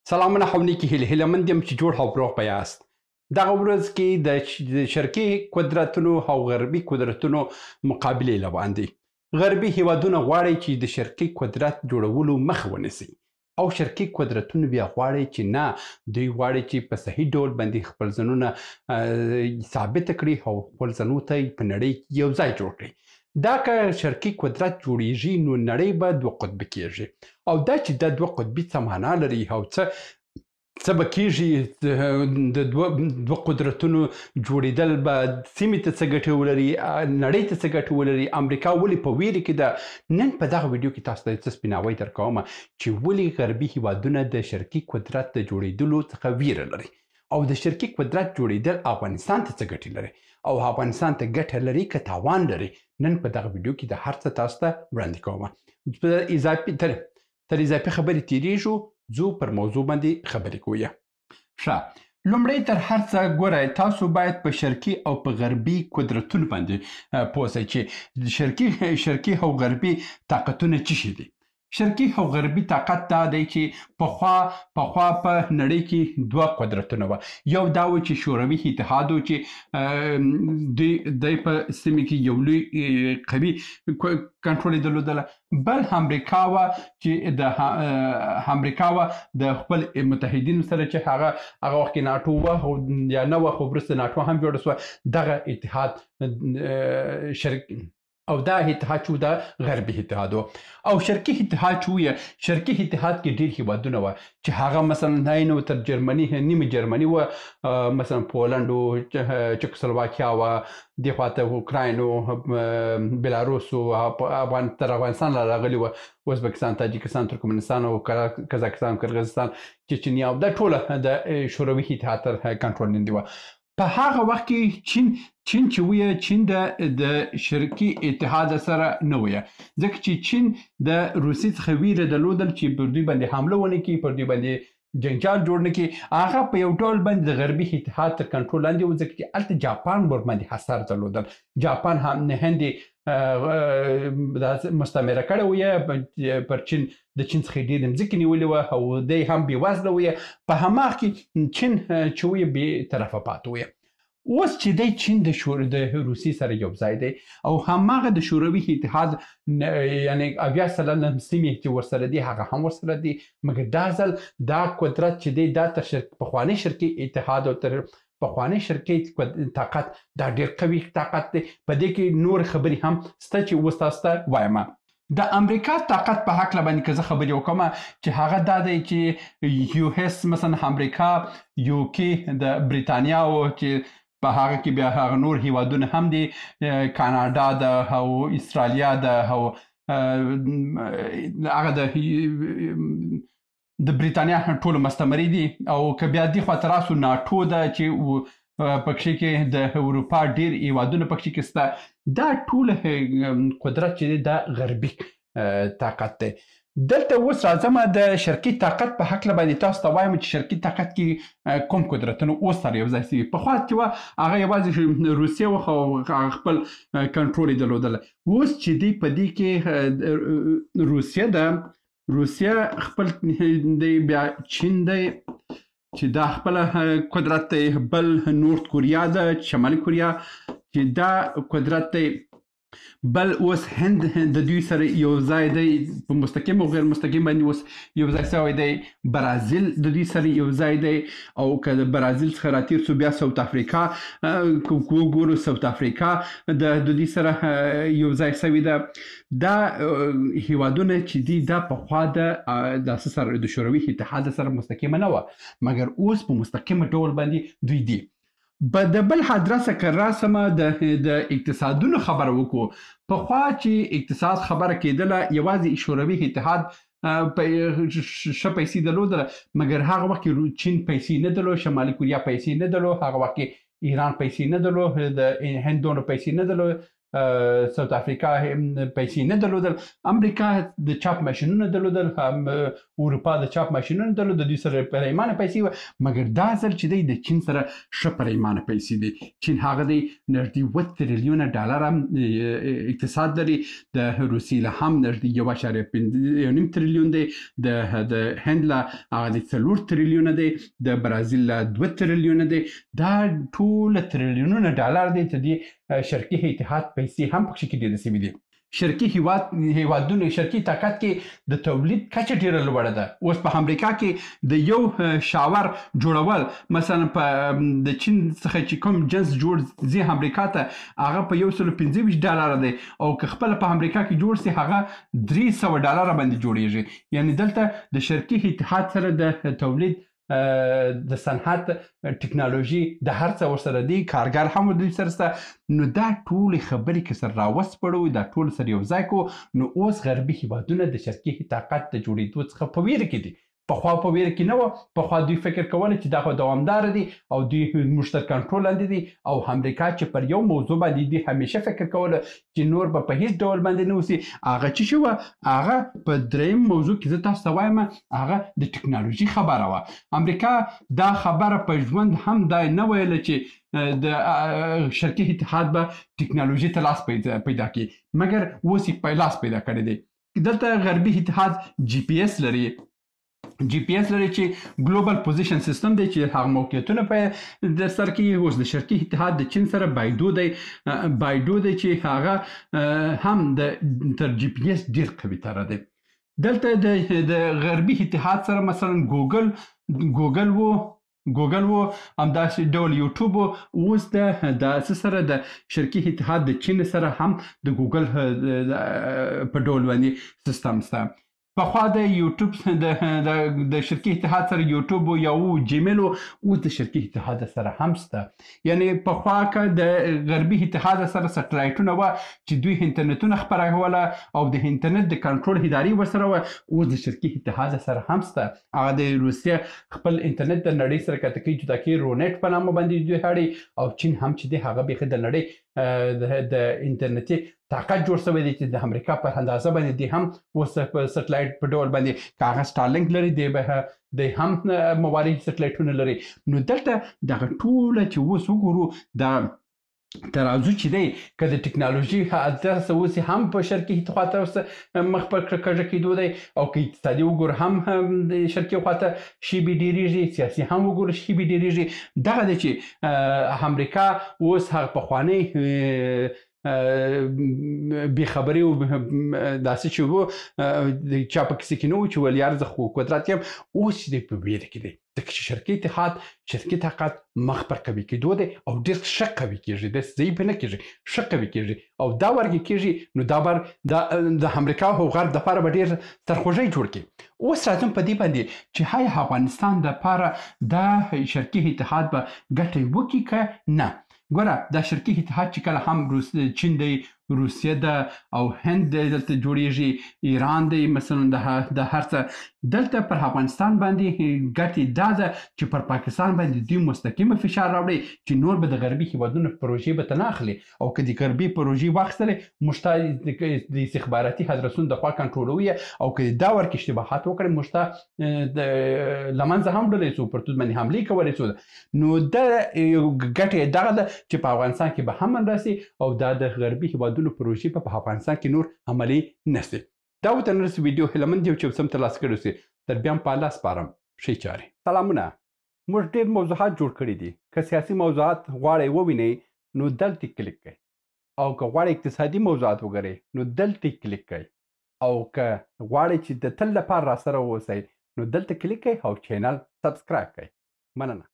سلامونه حونیکی هیله یم چې جوړ او روغ به یاست. دغه ورځ کې د شرقي قدرتونو او غربي قدرتونو مقابلې لباندې غربي هیوادونه غواړي چې د شرقي قدرت جوړولو مخه ونیسي او شرقي قدرتونو بیا غواړي چې نه، دوی غواړي چې په صحیح ډول باندې خپل ځانونه ثابت کړي او خپل ځانو ته په نړۍ کې یو ځای جوړ کړي. دا که شرقي قدرت جوړیږي نو نړۍ به دوه قطبي کیږي او دا چې دا دوه قطبي څه معنا لري او څه به کیږي، د دوه قدرتونو جوړېدل به سیمې ته څه ګټې ولري، نړۍ ته څه ګټې ولري، امریکا ولې په ویرې کې ده. نن په دغه ویډیو کې تاسو ته څه سپیناوی درکوم چې ولې غربي هیوادونه د شرقي قدرت د جوړېدلو څخه ویره لري او د شرقي قدرت جوړېدل افغانستان ته څه ګټې لري او افغانستان ته ګټه لري که تاوان لري. نن په دغه ویډیو کې د هر څه تاسو ته وړاندې کوم. تر اضافي خبرې تیریږو، زو پر موضوع باندې خبرې کوو. ښه، لومړی تر هر څه ګورئ، تاسو باید په شرقي او په غربي قدرتونو باندې پوه شئ چې شرقي او غربي طاقتونه څه شي دي. شرقي او غربي طاقت دا دی چې پخوا په نړۍ کې دوه قدرتونه وه. یو دا و چې شوروي اتحاد و چې دوی په سیمې کې یو لوی قوي کنټرول یې درلودله. بل امریکا وه چې د امریکا وه د خپل متحدینو سره چې هغه وخت کې ناټو وه یا نه وه، خو وروسته ناټو هم جوړه سوه. دغه اتحاد او دا اتحاد چې د غربي اتحاد و. او شرقي اتحاد چې شرقي اتحاد کې ډېر هیوادونه وه چې هغه مثلا نو تر جرمني، نیمه جرمني وه، مثلا پولنډ و، چکسلواکیا وه، دې خواته اوکراین و، بلاروس و، تر افغانستان راغلي وه، ازبکستان، تاجکستان، ترکمنستان او قزاقستان، قرغیزستان، چچنیا، دا ټوله د شوروي اتحاد تر کنټرول لاندې وه. په هغه وخت کې چین چې ویه، چین د شرقي اتحاد سره نه ویه، ځکه چې چین د روسیې څخه ویره درلودل چې پر دوی باندې حمله ونه کړي، پر دوی باندې جنجال جوړ نه کړي. هغه په یو ډول باندې د غربي اتحاد تر کنټرول لاندې و، ځکه چې هلته جاپان ور باندې حصار درلودل. جاپان هم هند مستعمره کړی ویه پر چین، د چین څخه ډېرې مځکې نیولې وه او دی هم بېوزله ویه. په هماغه کې چین چې ویه بې طرفه پاتې ویه. اوس چې دی چین د روسیې سره یو ځای دی او هماغه د شوروي اتحاد یعنی 80% سیمې چې ورسره دي هغه هم ورسره دي، مګر دا ځل دا قدرت چې دی دا تر پخواني شرقي اتحاد او تر پخواني شرقي طاقت دا ډېر قوي طاقت دی. په دې کې نور خبرې هم شته چې اوس تاسو ته وایم. د امریکا طاقت په هکله باندې که زه خبرې وکړم چې هغه دا دی چې یو اس مثلا امریکا، یو کې د بریتانیا او چې په هغه کې بیا هغه نور هیوادونه هم دي، کاناډا ده او استرالیا ده او هغه د بریتانیا ټولو مستعمرې دي. او که بیا دې خواته راسو ناټو ده چې پکښې کې د اروپا ډېر هیوادونه پکښې کې شته. دا ټول قدرت چې دی دا غربي طاقت دی. دلته اوس راځم د شرقي طاقت په هکله باندې تاسو ته وایم چې شرقي طاقت کې کوم قدرتونه اوس سره یو ځای شوي. پخوا چې وه هغه یوازې روسیه وه او خپل کنټرول یې درلودله. اوس چې دی په دې کې روسیه ده، روسیه خپل دی، بیا چین دی چې دا خپل قدرت دی، بل نورت کوریا ده، شمالي کوریا چې دا قدرت دی، بل اوس هند د دوی سره یو ځای دی، په مستقیم او غیر مستقیم باندې اوس یو ځای شوی دی. برازیل د دوی سره یو ځای دی او که د برازیل څخه راتیر سو بیا ساوت افریقا، که وګورو ساوت افریقا د دوی سره یو ځای شوی ده. دا هیوادونه چې دي دا پخوا د سره د شوروي اتحاد سره مستقیمه نه وه، مګر اوس په مستقیمه ډول باندې دوی دي. د بل حدرسه که راسمه د اقتصادونو خبره وکړو. پخوا چې اقتصاد خبره کېدله یوازې شوروي اتحاد ښه پیسې درلودله، مګر هغه وخت کې چین پیسې نه درلود، شمالي کوریا پیسې نه درلود، هغه وخت کې ایران پیسې نه درلود، د هند دونه پیسې نه درلود، ساوث افریقا پیسې نه درلودل، امریکا د چاپ ماشینونه درلودل، اروپا د چاپ ماشینونه درلودل، دوی سره پریمانه پیسې وه. مګر دا ځل چې دی د چین سره ښه پریمانه پیسې دي. چین هغه دی نږدې 7 تریلیونه ډالر اقتصاد لري، د روسیې له هم نږدې 1.5 تریلیون دی، د هند له هغه د 4 تریلیونه دی، د برازیل له 2 تریلیونه دی. دا ټول تریلیونونه ډالر دی چې دی شرقي اتحاد پیسې هم پکې کې ډېرې سوي دي. شرقي هیوادونو شرقي طاقت کې د تولید کچه ډېره لوړه ده. اوس په امریکا کې د یو شاور جوړول مثلا په د چین څخه چې کوم جنس جوړ ځي امریکا ته، هغه په 125 ډالر دی، او که خپل په امریکا کې جوړ سي هغه 300 ډالر باندې جوړیږي. یعنی دلته د شرقي اتحاد سره د تولید د صنعت ټکنالوژي د هر څه ورسره دی، کارګر هم دوی سره شته. نو دا ټولې خبرې که سره راوسپړو، دا ټول سره یو ځای کړو، نو اوس غربي هیوادونه د شرقي طاقت د جوړېدو څخه په ویره کې دي. پخوا په ویره کې نه وه، پخوا دوی فکر کولی چې دا خو دوامداره دي او دوی موږ تر کنټرول لاندې دي. او امریکا چې پر یو موضوع باندې دوی همیشه فکر کوله چې نور به په هیڅ ډول باندې نه اوسي، هغه چې شوه هغه په دریم موضوع کې زه تاسو ته وایم هغه د ټکنالوژي خبره وه. امریکا دا خبره په ژوند هم دا نه ویله چې د شرقي اتحاد به ټکنالوژي ته لاس پیدا کړي، مګر اوس یې لاس پیدا کړی دی. دلته غربي اتحاد GPS لري، چې ګلوبل پوزیشن سیستم دی، چې هغه موقعیتونه په د سر کې. اوس د شرقي اتحاد د چین سره بایدو دی، چې هغه هم د تر GPS ډیر قوي تر دی. دلته د غربي اتحاد سره مثلا ګوګل وو، همداسې ډول یوټیوب وو. اوس د سره د شرقي اتحاد د چین سره هم د ګوګل په ډول باندې سیستم شته. پخوا د یوټیوب د شرقي اتحاد سره یوټیوب یا جیمیل، اوس د شرقي اتحاد سره هم شته. یعنی پخوا که د غربي اتحاد سره سټلایټونه وه چې دوی انټرنیټونه خپروله او د انټرنیټ د کنټرول ادارې ورسره وه، اوس د شرقي اتحاد سره هم شته. هغه د روسیه خپل انټرنیټ د نړۍ سره کته کوي، جدا کوي، رونیټ په نامه باندې دوی هړي. او چین هم چې دی هغه بیخي د نړۍ د انټرنیټي طاقت جوړ شوی دی چې د امریکا په اندازه باندې دی هم اوس په سټلایټ په ډول باندې، که هغه سټارلینک لري دی هم موارد سټلایټونه لري. نو دلته دغه ټوله چې اوس وګورو د ترازو چې دی، که د ټکنالوژي داسې اوس هم په شرقي خواته مخ په کږه کېدو دی، او که اقتصادي وګورو هم د شرقي خواته شیبې ډېرېږي، سیاسي هم وګورو شیبې ډېرېږي. دغه دی چې امریکا اوس هغه پخوانی بې خبري او داسې چې وو د چا په کیسه کې نه وو چې ویل یار زه خو قدرت یم. اوس چې دی په ویره کې دی، ځکه چې شرقي اتحاد شرقي طاقت مخ پر قوي کېدو دی او ډېر ښه قوي کېږي، داسې ضعیف نه کېږي، ښه قوي کېږي. او دا ورګې کېږي نو دا بر د امریکا او غرب دپاره به ډېر سرخوږی جوړ کړي. اوس راځم په دې باندې چې هاي افغانستان دپاره دا شرقي اتحاد به ګټه وکړي که نه. ګوره دا شرقي اتحاد چې کله هم چین دی، روسیه ده او هند دی، دلته جوړیږي، ایران دی مثلا، د هر څه دلته پر افغانستان باندې ګټې دا ده چې پر پاکستان باندې دوی مستقیمه فشار راوړي چې نور به د غربي هیوادونو پروژې به ته نه اخلي، او که د غربي پروژې واخیستلې موږ ته د استخباراتي ادرسونو د خوا کنټرولوي، او که دا ورکې اشتباهات وکړي موږ ته د له منځه هم ډلی شو، پر توت باندې حملې کولی شو. نو د ګټې دغه ده چې په افغانستان کې به هم راسي، او دا د غربي هیوادونو پروژې په افغانستان کې نور عملي نشي. دا و تر نن ویډیو هیله مند یو چې سم ترلاسه کړی اوسئ. تر بیا هم په الله سپارم. ښې چارې. سلامونه. موږ ډېر موضوعات جوړ کړي دي. که سیاسي موضوعات غواړئ ووینئ نو دلته کلیک کړئ، او که غواړئ اقتصادي موضوعات وګورئ نو دلته کلیک کړئ، او که غواړئ چې د تل لپاره راسره واوسئ نو دلته کلیک کړئ او چینل سبسکرایب کړئ. مننه.